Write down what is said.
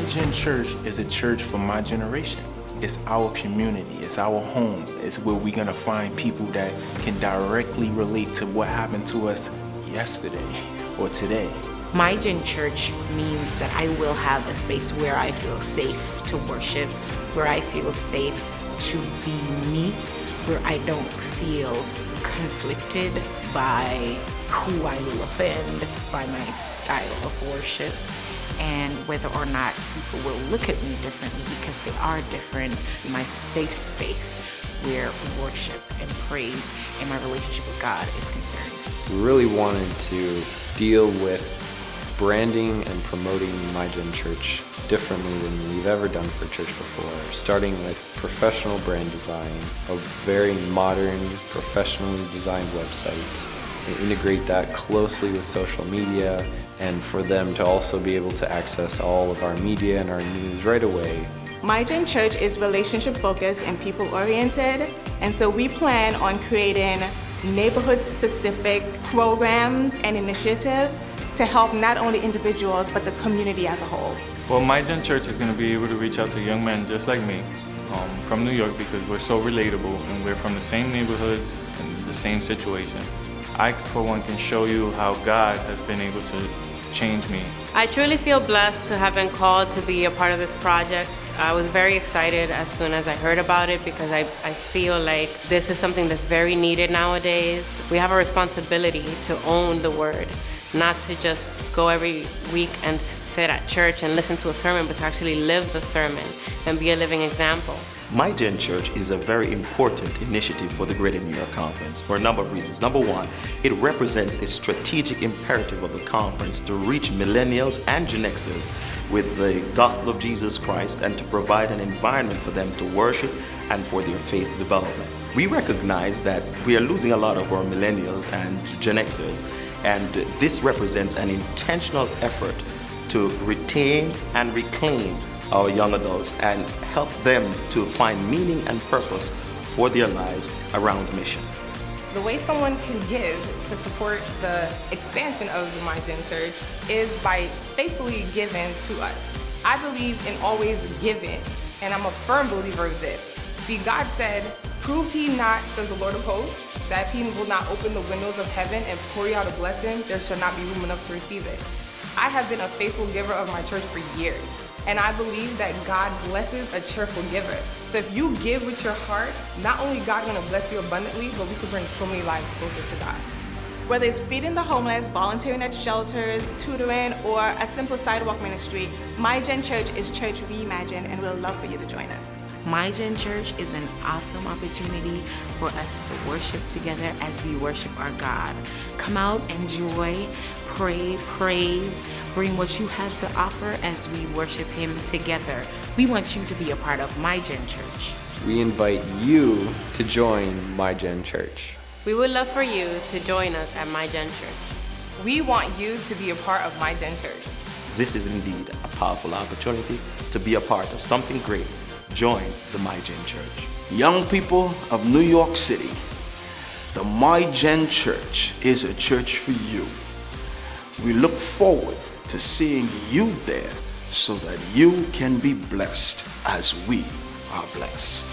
MYGEN Church is a church for my generation. It's our community, it's our home. It's where we're gonna find people that can directly relate to what happened to us yesterday or today. MYGEN Church means that I will have a space where I feel safe to worship, where I feel safe to be me, where I don't feel conflicted by who I will offend, by my style of worship, and whether or not people will look at me differently because they are different. My safe space where worship and praise and my relationship with God is concerned. We really wanted to deal with branding and promoting MYGEN Church differently than we've ever done for church before, starting with professional brand design, a very modern, professionally designed website, and integrate that closely with social media, and for them to also be able to access all of our media and our news right away. MYGEN Church is relationship focused and people oriented, and so we plan on creating neighborhood specific programs and initiatives to help not only individuals but the community as a whole. Well, MYGEN Church is going to be able to reach out to young men just like me from New York because we're so relatable and we're from the same neighborhoods and the same situation. I, for one, can show you how God has been able to change me. I truly feel blessed to have been called to be a part of this project. I was very excited as soon as I heard about it because I feel like this is something that's very needed nowadays. We have a responsibility to own the word, not to just go every week and sit at church and listen to a sermon, but to actually live the sermon and be a living example. MYGEN Church is a very important initiative for the Greater New York Conference for a number of reasons. Number one, it represents a strategic imperative of the conference to reach millennials and Gen Xers with the gospel of Jesus Christ and to provide an environment for them to worship and for their faith development. We recognize that we are losing a lot of our millennials and Gen Xers, and this represents an intentional effort to retain and reclaim our young adults and help them to find meaning and purpose for their lives around mission. The way someone can give to support the expansion of the MYGEN Church is by faithfully giving to us. I believe in always giving, and I'm a firm believer of this. See, God said, "Prove he not, says the Lord of hosts, that if he will not open the windows of heaven and pour you out a blessing, there shall not be room enough to receive it." I have been a faithful giver of my church for years, and I believe that God blesses a cheerful giver. So if you give with your heart, not only God gonna bless you abundantly, but we can bring so many lives closer to God. Whether it's feeding the homeless, volunteering at shelters, tutoring, or a simple sidewalk ministry, MYGEN Church is Church Reimagined, and we'd love for you to join us. MYGEN Church is an awesome opportunity for us to worship together as we worship our God. Come out, enjoy, pray, praise, bring what you have to offer as we worship Him together. We want you to be a part of MYGEN Church. We invite you to join MYGEN Church. We would love for you to join us at MYGEN Church. We want you to be a part of MYGEN Church. This is indeed a powerful opportunity to be a part of something great. Join the MYGEN Church. Young people of New York City, the MYGEN Church is a church for you. We look forward to seeing you there so that you can be blessed as we are blessed.